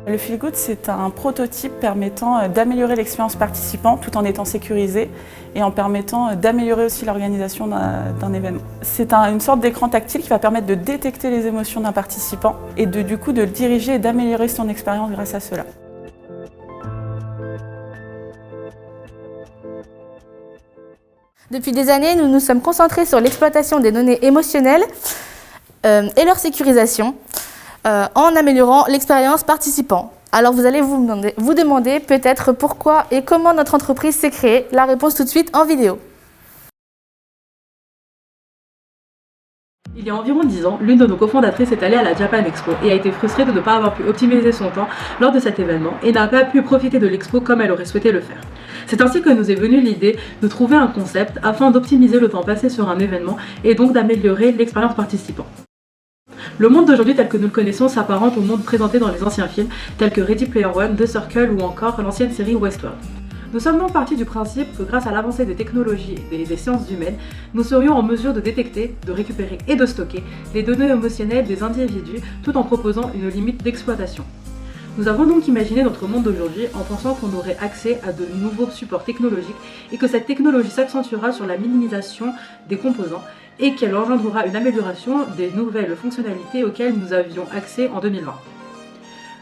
Le Feel Good, c'est un prototype permettant d'améliorer l'expérience participant tout en étant sécurisé et en permettant d'améliorer aussi l'organisation d'un événement. C'est une sorte d'écran tactile qui va permettre de détecter les émotions d'un participant et du coup de le diriger et d'améliorer son expérience grâce à cela. Depuis des années, nous nous sommes concentrés sur l'exploitation des données émotionnelles et leur sécurisation en améliorant l'expérience participant. Alors vous allez vous demander peut-être pourquoi et comment notre entreprise s'est créée. La réponse tout de suite en vidéo. Il y a environ 10 ans, l'une de nos cofondatrices est allée à la Japan Expo et a été frustrée de ne pas avoir pu optimiser son temps lors de cet événement et n'a pas pu profiter de l'expo comme elle aurait souhaité le faire. C'est ainsi que nous est venue l'idée de trouver un concept afin d'optimiser le temps passé sur un événement et donc d'améliorer l'expérience participant. Le monde d'aujourd'hui tel que nous le connaissons s'apparente au monde présenté dans les anciens films tels que Ready Player One, The Circle ou encore l'ancienne série Westworld. Nous sommes donc partis du principe que grâce à l'avancée des technologies et des sciences humaines, nous serions en mesure de détecter, de récupérer et de stocker les données émotionnelles des individus tout en proposant une limite d'exploitation. Nous avons donc imaginé notre monde d'aujourd'hui en pensant qu'on aurait accès à de nouveaux supports technologiques et que cette technologie s'accentuera sur la minimisation des composants et qu'elle engendrera une amélioration des nouvelles fonctionnalités auxquelles nous avions accès en 2020.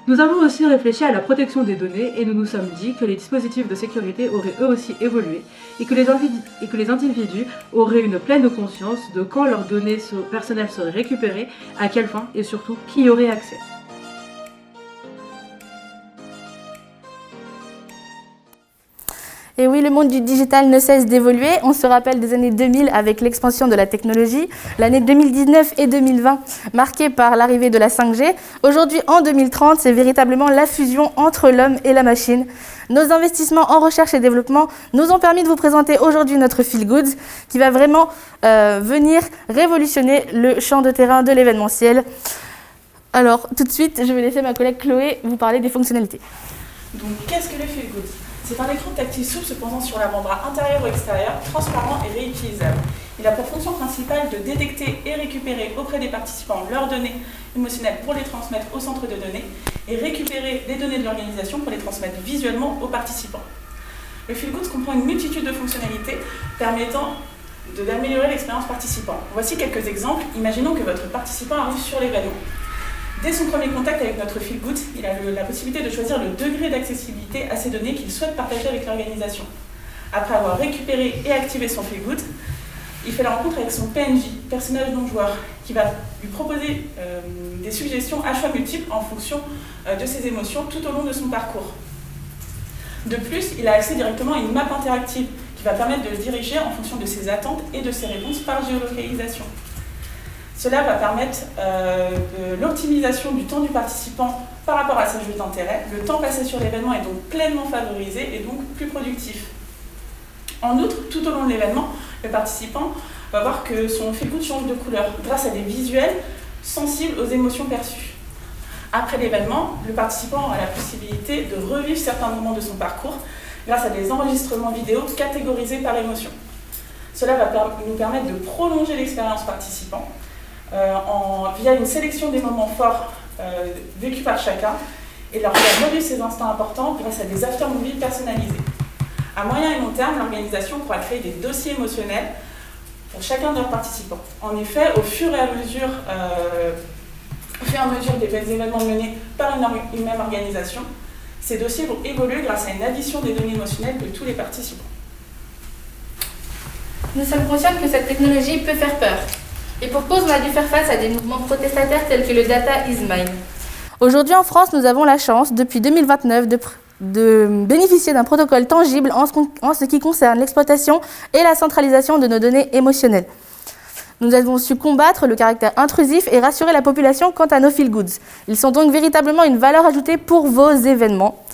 Nous avons aussi réfléchi à la protection des données et nous nous sommes dit que les dispositifs de sécurité auraient eux aussi évolué et que les individus auraient une pleine conscience de quand leurs données personnelles seraient récupérées, à quelle fin et surtout qui y aurait accès. Et oui, le monde du digital ne cesse d'évoluer. On se rappelle des années 2000 avec l'expansion de la technologie, l'année 2019 et 2020 marquées par l'arrivée de la 5G. Aujourd'hui, en 2030, c'est véritablement la fusion entre l'homme et la machine. Nos investissements en recherche et développement nous ont permis de vous présenter aujourd'hui notre Feel Good qui va vraiment venir révolutionner le champ de terrain de l'événementiel. Alors, tout de suite, je vais laisser ma collègue Chloé vous parler des fonctionnalités. Donc, qu'est-ce que le Feel Good ? C'est un écran tactile souple se posant sur l'avant-bras intérieur ou extérieur, transparent et réutilisable. Il a pour fonction principale de détecter et récupérer auprès des participants leurs données émotionnelles pour les transmettre au centre de données et récupérer les données de l'organisation pour les transmettre visuellement aux participants. Le Feel Good comprend une multitude de fonctionnalités permettant d'améliorer l'expérience participant. Voici quelques exemples. Imaginons que votre participant arrive sur l'événement. Dès son premier contact avec notre Feel Good, il a la possibilité de choisir le degré d'accessibilité à ces données qu'il souhaite partager avec l'organisation. Après avoir récupéré et activé son Feel Good, il fait la rencontre avec son PNJ, personnage non joueur, qui va lui proposer des suggestions à choix multiples en fonction de ses émotions tout au long de son parcours. De plus, il a accès directement à une map interactive qui va permettre de le diriger en fonction de ses attentes et de ses réponses par géolocalisation. Cela va permettre l'optimisation du temps du participant par rapport à ses jeux d'intérêt. Le temps passé sur l'événement est donc pleinement favorisé et donc plus productif. En outre, tout au long de l'événement, le participant va voir que son Feel Good change de couleur grâce à des visuels sensibles aux émotions perçues. Après l'événement, le participant aura la possibilité de revivre certains moments de son parcours grâce à des enregistrements vidéo catégorisés par émotion. Cela va nous permettre de prolonger l'expérience participant via une sélection des moments forts vécus par chacun et leur faire revivre ces instants importants grâce à des after-movies personnalisés. À moyen et long terme, l'organisation pourra créer des dossiers émotionnels pour chacun de leurs participants. En effet, au fur et à mesure des événements menés par une même organisation, ces dossiers vont évoluer grâce à une addition des données émotionnelles de tous les participants. Nous sommes conscients que cette technologie peut faire peur. Et pour cause, on a dû faire face à des mouvements protestataires tels que le Data is Mine. Aujourd'hui en France, nous avons la chance, depuis 2029, de bénéficier d'un protocole tangible en ce qui concerne l'exploitation et la centralisation de nos données émotionnelles. Nous avons su combattre le caractère intrusif et rassurer la population quant à nos Feel Goods. Ils sont donc véritablement une valeur ajoutée pour vos événements.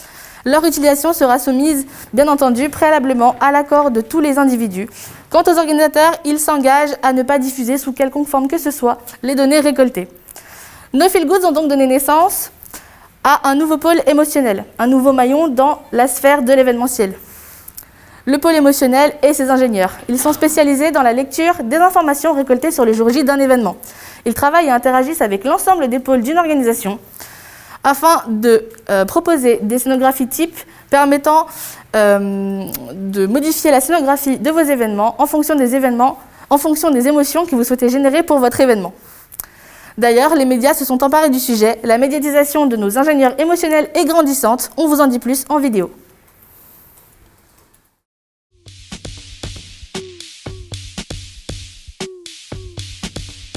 Leur utilisation sera soumise, bien entendu, préalablement à l'accord de tous les individus. Quant aux organisateurs, ils s'engagent à ne pas diffuser sous quelconque forme que ce soit les données récoltées. Nos Feel Goods ont donc donné naissance à un nouveau pôle émotionnel, un nouveau maillon dans la sphère de l'événementiel. Le pôle émotionnel et ses ingénieurs. Ils sont spécialisés dans la lecture des informations récoltées sur les jours J d'un événement. Ils travaillent et interagissent avec l'ensemble des pôles d'une organisation afin de proposer des scénographies types permettant de modifier la scénographie de vos événements en fonction des émotions que vous souhaitez générer pour votre événement. D'ailleurs, les médias se sont emparés du sujet. La médiatisation de nos ingénieurs émotionnels est grandissante. On vous en dit plus en vidéo.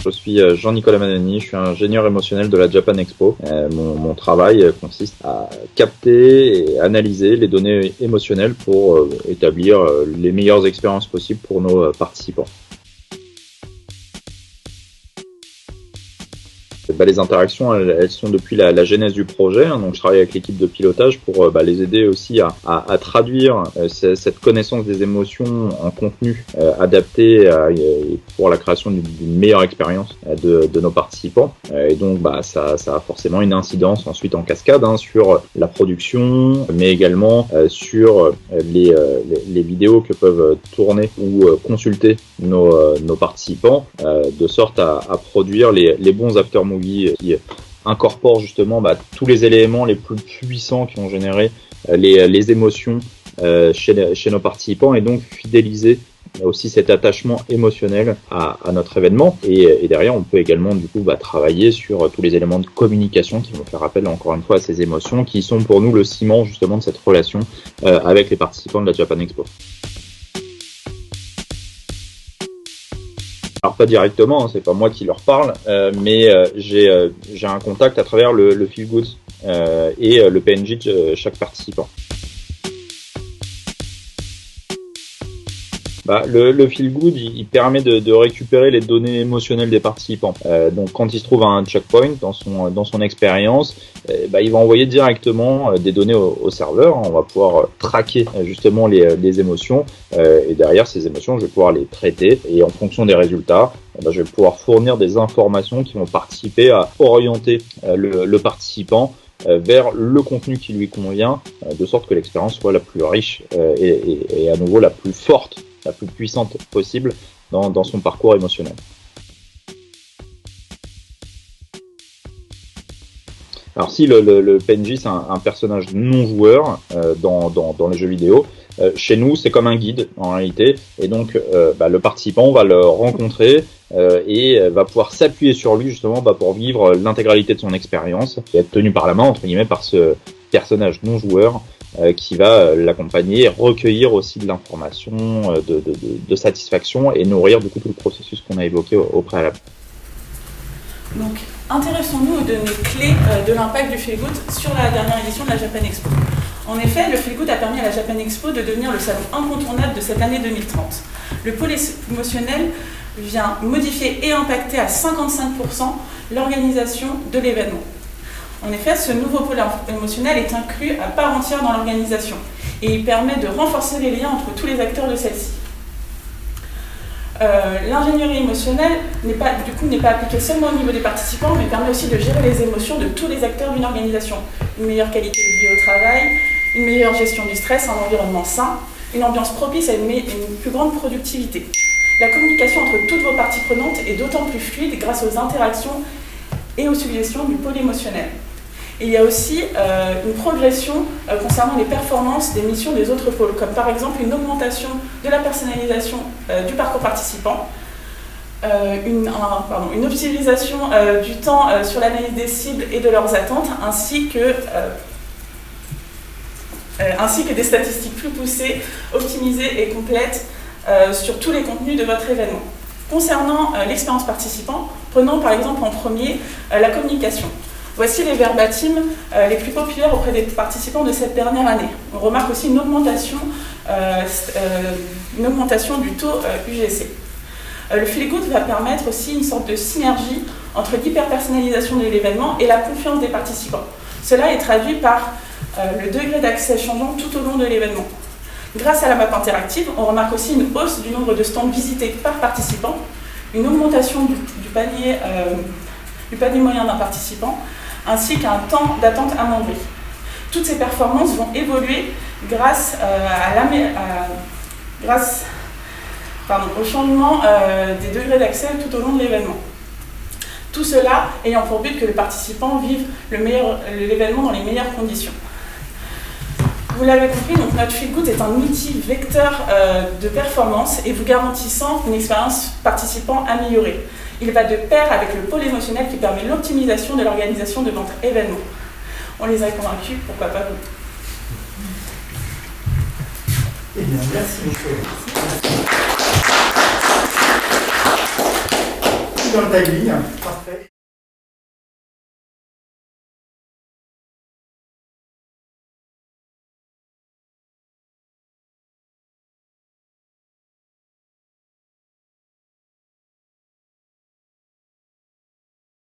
Je suis Jean-Nicolas Manani, je suis ingénieur émotionnel de la Japan Expo. Mon travail consiste à capter et analyser les données émotionnelles pour établir les meilleures expériences possibles pour nos participants. Les interactions, elles sont depuis la genèse du projet, donc je travaille avec l'équipe de pilotage pour les aider aussi à traduire cette connaissance des émotions en contenu adapté pour la création d'une meilleure expérience de nos participants. Et donc ça a forcément une incidence ensuite en cascade sur la production, mais également sur les vidéos que peuvent tourner ou consulter nos participants, de sorte à produire les bons after-movies qui incorporent justement tous les éléments les plus puissants qui ont généré les émotions chez nos participants, et donc fidéliser aussi cet attachement émotionnel à notre événement. Et derrière, on peut également du coup travailler sur tous les éléments de communication qui vont faire appel encore une fois à ces émotions, qui sont pour nous le ciment justement de cette relation avec les participants de la Japan Expo. Alors pas directement, c'est pas moi qui leur parle, mais j'ai un contact à travers le Feel Good et le PNJ de chaque participant. Le Feel Good, il permet de récupérer les données émotionnelles des participants. Donc quand il se trouve à un checkpoint dans son expérience, il va envoyer directement des données au serveur. On va pouvoir traquer justement les émotions, et derrière ces émotions, je vais pouvoir les traiter, et en fonction des résultats, je vais pouvoir fournir des informations qui vont participer à orienter le participant vers le contenu qui lui convient, de sorte que l'expérience soit la plus riche et à nouveau la plus forte, la plus puissante possible dans son parcours émotionnel. Alors si le PNJ c'est un personnage non joueur dans les jeux vidéo, chez nous c'est comme un guide en réalité, et donc le participant va le rencontrer et va pouvoir s'appuyer sur lui justement pour vivre l'intégralité de son expérience et être tenu par la main entre guillemets par ce personnage non joueur qui va l'accompagner et recueillir aussi de l'information, de satisfaction, et nourrir du coup tout le processus qu'on a évoqué au préalable. Donc, intéressons-nous aux données clés de l'impact du Feel Good sur la dernière édition de la Japan Expo. En effet, le Feel Good a permis à la Japan Expo de devenir le salon incontournable de cette année 2030. Le pôle émotionnel vient modifier et impacter à 55% l'organisation de l'événement. En effet, ce nouveau pôle émotionnel est inclus à part entière dans l'organisation, et il permet de renforcer les liens entre tous les acteurs de celle-ci. L'ingénierie émotionnelle n'est pas appliquée seulement au niveau des participants, mais permet aussi de gérer les émotions de tous les acteurs d'une organisation. Une meilleure qualité de vie au travail, une meilleure gestion du stress, un environnement sain, une ambiance propice à une plus grande productivité. La communication entre toutes vos parties prenantes est d'autant plus fluide grâce aux interactions et aux suggestions du pôle émotionnel. Et il y a aussi une progression concernant les performances des missions des autres pôles, comme par exemple une augmentation de la personnalisation du parcours participant, une optimisation du temps sur l'analyse des cibles et de leurs attentes, ainsi que des statistiques plus poussées, optimisées et complètes sur tous les contenus de votre événement. Concernant l'expérience participant, prenons par exemple en premier la communication. Voici les verbatims les plus populaires auprès des participants de cette dernière année. On remarque aussi une augmentation du taux UGC. Le Feel Good va permettre aussi une sorte de synergie entre l'hyperpersonnalisation de l'événement et la confiance des participants. Cela est traduit par le degré d'accès changeant tout au long de l'événement. Grâce à la map interactive, on remarque aussi une hausse du nombre de stands visités par participant, une augmentation du panier moyen d'un participant, ainsi qu'un temps d'attente amoindri. Toutes ces performances vont évoluer grâce au changement des degrés d'accès tout au long de l'événement. Tout cela ayant pour but que les participants vivent l'événement dans les meilleures conditions. Vous l'avez compris, donc notre Feel Good est un outil vecteur de performance et vous garantissant une expérience participant améliorée. Il va de pair avec le pôle émotionnel qui permet l'optimisation de l'organisation de votre événement. On les a convaincus, pourquoi pas vous? Eh bien, merci Michel. Dans le timing.